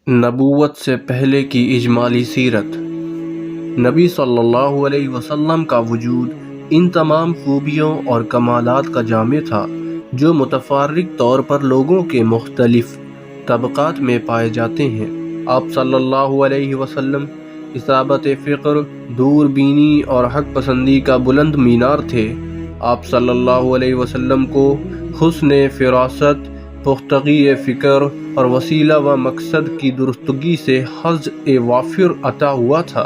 نبوت سے پہلے کی اجمالی سیرت۔ نبی صلی اللہ علیہ وسلم کا وجود ان تمام خوبیوں اور کمالات کا جامع تھا جو متفرق طور پر لوگوں کے مختلف طبقات میں پائے جاتے ہیں۔ آپ صلی اللہ علیہ وسلم اصابت فکر، دور بینی اور حق پسندی کا بلند مینار تھے۔ آپ صلی اللہ علیہ وسلم کو حسن فراست، پختگی فکر اور وسیلہ و مقصد کی درستگی سے حظ وافر عطا ہوا تھا۔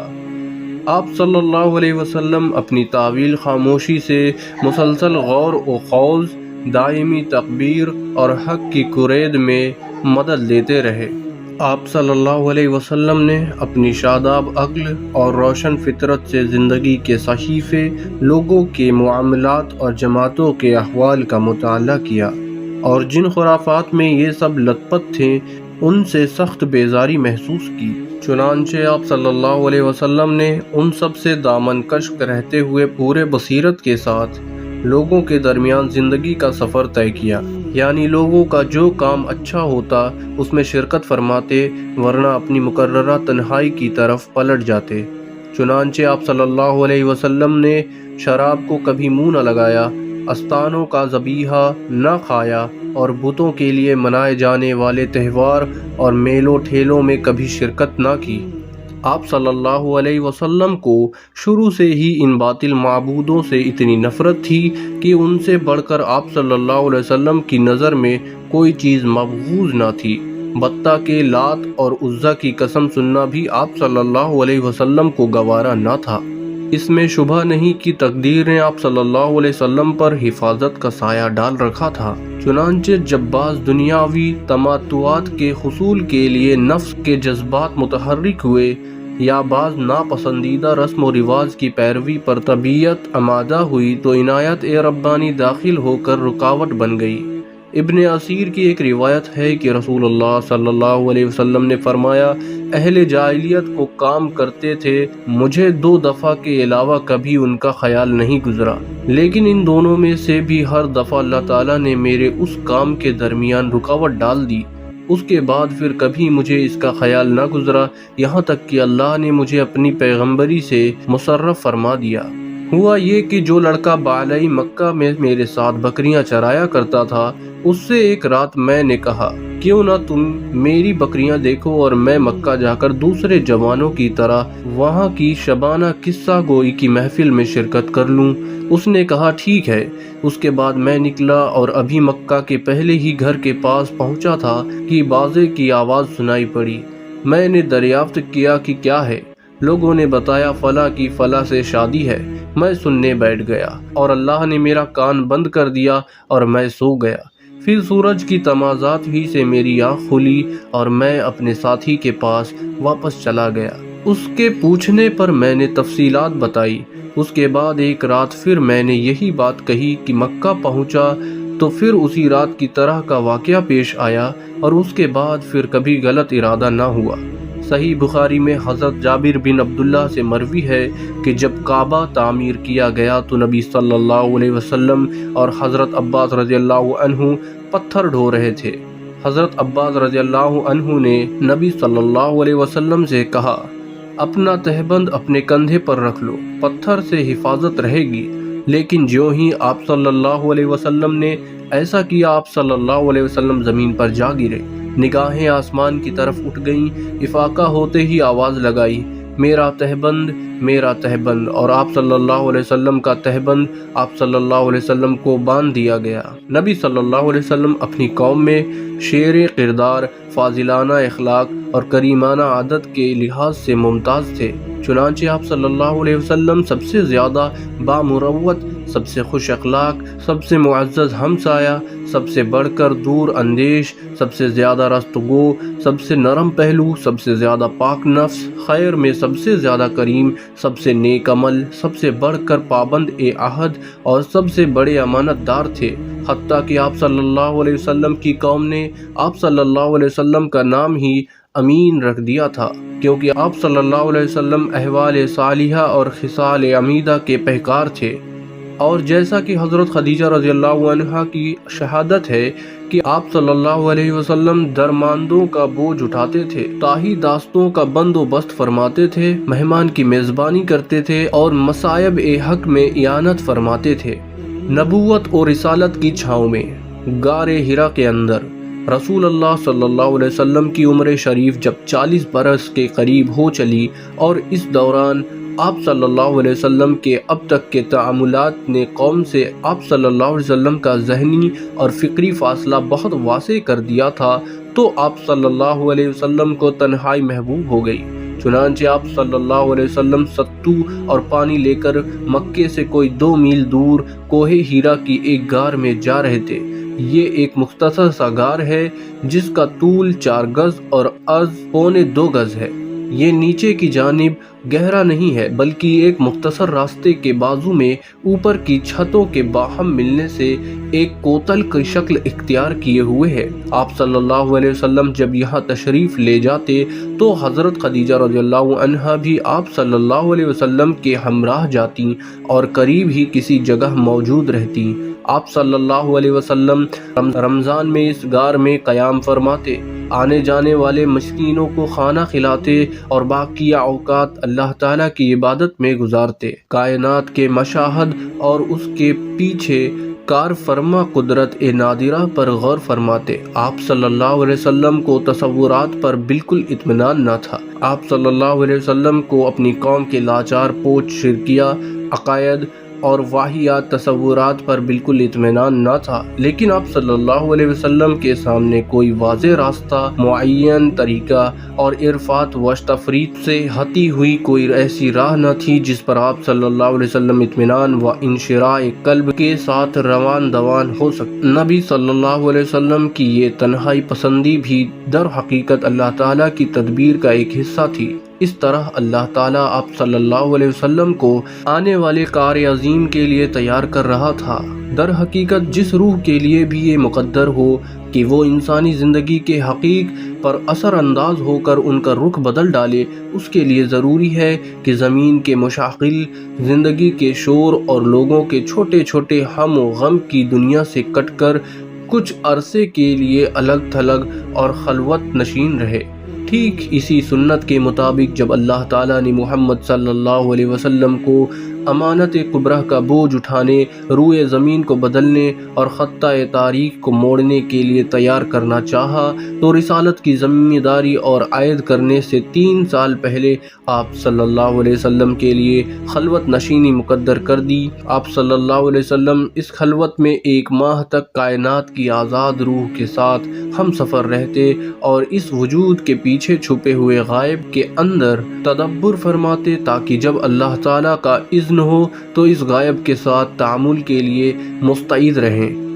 آپ صلی اللہ علیہ وسلم اپنی طویل خاموشی سے مسلسل غور و خوض، دائمی تکبیر اور حق کی کرید میں مدد لیتے رہے۔ آپ صلی اللہ علیہ وسلم نے اپنی شاداب عقل اور روشن فطرت سے زندگی کے صحیفے، لوگوں کے معاملات اور جماعتوں کے احوال کا مطالعہ کیا، اور جن خرافات میں یہ سب لت پت تھے ان سے سخت بیزاری محسوس کی۔ چنانچہ آپ صلی اللہ علیہ وسلم نے ان سب سے دامن کش رہتے ہوئے پورے بصیرت کے ساتھ لوگوں کے درمیان زندگی کا سفر طے کیا، یعنی لوگوں کا جو کام اچھا ہوتا اس میں شرکت فرماتے، ورنہ اپنی مقررہ تنہائی کی طرف پلٹ جاتے۔ چنانچہ آپ صلی اللہ علیہ وسلم نے شراب کو کبھی منہ نہ لگایا، استانوں کا ذبیحہ نہ کھایا، اور بتوں کے لیے منائے جانے والے تہوار اور میلوں ٹھیلوں میں کبھی شرکت نہ کی۔ آپ صلی اللہ علیہ وسلم کو شروع سے ہی ان باطل معبودوں سے اتنی نفرت تھی کہ ان سے بڑھ کر آپ صلی اللہ علیہ وسلم کی نظر میں کوئی چیز مبغوض نہ تھی۔ بتہ کے لات اور عزیٰ کی قسم سننا بھی آپ صلی اللہ علیہ وسلم کو گوارا نہ تھا۔ اس میں شبہ نہیں کہ تقدیر نے آپ صلی اللہ علیہ وسلم پر حفاظت کا سایہ ڈال رکھا تھا۔ چنانچہ جب بعض دنیاوی تمتعات کے حصول کے لیے نفس کے جذبات متحرک ہوئے، یا بعض ناپسندیدہ رسم و رواج کی پیروی پر طبیعت آمادہ ہوئی، تو عنایت ربانی داخل ہو کر رکاوٹ بن گئی۔ ابن اسیر کی ایک روایت ہے کہ رسول اللہ صلی اللہ علیہ وسلم نے فرمایا، اہل جاہلیت کو کام کرتے تھے، مجھے 2 دفعہ کے علاوہ کبھی ان کا خیال نہیں گزرا، لیکن ان دونوں میں سے بھی ہر دفعہ اللہ تعالیٰ نے میرے اس کام کے درمیان رکاوٹ ڈال دی۔ اس کے بعد پھر کبھی مجھے اس کا خیال نہ گزرا، یہاں تک کہ اللہ نے مجھے اپنی پیغمبری سے مصرف فرما دیا۔ ہوا یہ کہ جو لڑکا بالائی مکہ میں میرے ساتھ بکریاں چرایا کرتا تھا، اس سے ایک رات میں نے کہا، کیوں نہ تم میری بکریاں دیکھو اور میں مکہ جا کر دوسرے جوانوں کی طرح وہاں کی شبانہ قصہ گوئی کی محفل میں شرکت کر لوں۔ اس نے کہا ٹھیک ہے۔ اس کے بعد میں نکلا اور ابھی مکہ کے پہلے ہی گھر کے پاس پہنچا تھا کہ بازے کی آواز سنائی پڑی۔ میں نے دریافت کیا کہ کیا ہے۔ لوگوں نے بتایا فلاں کی فلاں سے شادی ہے۔ میں سننے بیٹھ گیا اور اللہ نے میرا کان بند کر دیا اور میں سو گیا۔ پھر سورج کی تمازات ہی سے میری آنکھ کھلی اور میں اپنے ساتھی کے پاس واپس چلا گیا۔ اس کے پوچھنے پر میں نے تفصیلات بتائی۔ اس کے بعد ایک رات پھر میں نے یہی بات کہی کہ مکہ پہنچا تو پھر اسی رات کی طرح کا واقعہ پیش آیا، اور اس کے بعد پھر کبھی غلط ارادہ نہ ہوا۔ صحیح بخاری میں حضرت جابر بن عبداللہ سے مروی ہے کہ جب کعبہ تعمیر کیا گیا تو نبی صلی اللہ علیہ وسلم اور حضرت عباس رضی اللہ عنہ پتھر ڈھو رہے تھے۔ حضرت عباس رضی اللہ عنہ نے نبی صلی اللہ علیہ وسلم سے کہا، اپنا تہبند اپنے کندھے پر رکھ لو، پتھر سے حفاظت رہے گی۔ لیکن جو ہی آپ صلی اللہ علیہ وسلم نے ایسا کیا، آپ صلی اللہ علیہ وسلم زمین پر جا گرے، نگاہیں آسمان کی طرف اٹھ گئیں، افاقہ ہوتے ہی آواز لگائی، میرا تہبند، میرا تہبند، اور آپ صلی اللہ علیہ وسلم کا تہبند آپ صلی اللہ علیہ وسلم کو باندھ دیا گیا۔ نبی صلی اللہ علیہ وسلم اپنی قوم میں شیر کردار، فاضلانہ اخلاق اور کریمانہ عادت کے لحاظ سے ممتاز تھے۔ چنانچہ آپ صلی اللہ علیہ وسلم سب سے زیادہ بامروت، سب سے خوش اخلاق، سب سے معزز ہمسایہ، سب سے بڑھ کر دور اندیش، سب سے زیادہ رستگو، سب سے نرم پہلو، سب سے زیادہ پاک نفس، خیر میں سب سے زیادہ کریم، سب سے نیک عمل، سب سے بڑھ کر پابند عہد اور سب سے بڑے امانت دار تھے۔ حتیٰ کہ آپ صلی اللہ علیہ وسلم کی قوم نے آپ صلی اللہ علیہ وسلم کا نام ہی امین رکھ دیا تھا، کیونکہ آپ صلی اللہ علیہ وسلم احوال صالحہ اور خصال عمیدہ کے پہکار تھے۔ اور جیسا کہ حضرت خدیجہ رضی اللہ عنہا کی شہادت ہے کہ آپ صلی اللہ علیہ وسلم درماندوں کا بوجھ اٹھاتے تھے، تاہی داستوں کا بندوبست فرماتے تھے، مہمان کی میزبانی کرتے تھے اور مصائب حق میں اعانت فرماتے تھے۔ نبوت اور رسالت کی چھاؤں میں غار حرا کے اندر رسول اللہ صلی اللہ علیہ وسلم کی عمر شریف جب 40 برس کے قریب ہو چلی اور اس دوران آپ صلی اللہ علیہ وسلم کے اب تک کے تعاملات نے قوم سے آپ صلی اللہ علیہ وسلم کا ذہنی اور فکری فاصلہ بہت واسع کر دیا تھا، تو آپ صلی اللہ علیہ وسلم کو تنہائی محبوب ہو گئی۔ چنانچہ آپ صلی اللہ علیہ وسلم ستو اور پانی لے کر مکے سے کوئی 2 میل دور کوہ ہیرا کی ایک غار میں جا رہے تھے۔ یہ ایک مختصر سا غار ہے جس کا طول 4 گز اور عرض 1.25 گز ہے۔ یہ نیچے کی جانب گہرا نہیں ہے بلکہ ایک مختصر راستے کے بازو میں اوپر کی چھتوں کے باہم ملنے سے ایک کوتل کی شکل اختیار کیے ہوئے ہے۔ آپ صلی اللہ علیہ وسلم جب یہاں تشریف لے جاتے تو حضرت خدیجہ رضی اللہ عنہا بھی آپ صلی اللہ علیہ وسلم کے ہمراہ جاتی اور قریب ہی کسی جگہ موجود رہتی۔ آپ صلی اللہ علیہ وسلم رمضان میں اس غار میں قیام فرماتے، آنے جانے والے مسکینوں کو کھانا کھلاتے اور باقی اوقات اللہ تعالیٰ کی عبادت میں گزارتے۔ کائنات کے مشاہد اور اس کے پیچھے کار فرما قدرت نادرہ پر غور فرماتے۔ آپ صلی اللہ علیہ وسلم کو تصورات پر بالکل اطمینان نہ تھا۔ آپ صلی اللہ علیہ وسلم کو اپنی قوم کے لاچار پوچ شرکیہ عقائد اور واہیات تصورات پر بالکل اطمینان نہ تھا، لیکن آپ صلی اللہ علیہ وسلم کے سامنے کوئی واضح راستہ، معین طریقہ اور عرفات و تفرید سے ہٹی ہوئی کوئی ایسی راہ نہ تھی جس پر آپ صلی اللہ علیہ وسلم اطمینان و انشراح قلب کے ساتھ روان دوان ہو سکتے۔ نبی صلی اللہ علیہ وسلم کی یہ تنہائی پسندی بھی در حقیقت اللہ تعالیٰ کی تدبیر کا ایک حصہ تھی۔ اس طرح اللہ تعالیٰ آپ صلی اللہ علیہ وسلم کو آنے والے کار عظیم کے لیے تیار کر رہا تھا۔ در حقیقت جس روح کے لیے بھی یہ مقدر ہو کہ وہ انسانی زندگی کے حقیق پر اثر انداز ہو کر ان کا رخ بدل ڈالے، اس کے لیے ضروری ہے کہ زمین کے مشاغل، زندگی کے شور اور لوگوں کے چھوٹے چھوٹے ہم و غم کی دنیا سے کٹ کر کچھ عرصے کے لیے الگ تھلگ اور خلوت نشین رہے۔ ٹھیک اسی سنت کے مطابق جب اللہ تعالیٰ نے محمد صلی اللہ علیہ وسلم کو امانت قبرہ کا بوجھ اٹھانے، روئے زمین کو بدلنے اور خطہ تاریخ کو موڑنے کے لیے تیار کرنا چاہا تو رسالت کی ذمہ داری اور عائد کرنے سے 3 سال پہلے آپ صلی اللہ علیہ وسلم کے لیے خلوت نشینی مقدر کر دی۔ آپ صلی اللہ علیہ وسلم اس خلوت میں 1 ماہ تک کائنات کی آزاد روح کے ساتھ ہم سفر رہتے اور اس وجود کے پیچھے چھپے ہوئے غائب کے اندر تدبر فرماتے تاکہ جب اللہ تعالیٰ کا اذن ہو تو اس غائب کے ساتھ تعامل کے لیے مستعد رہیں۔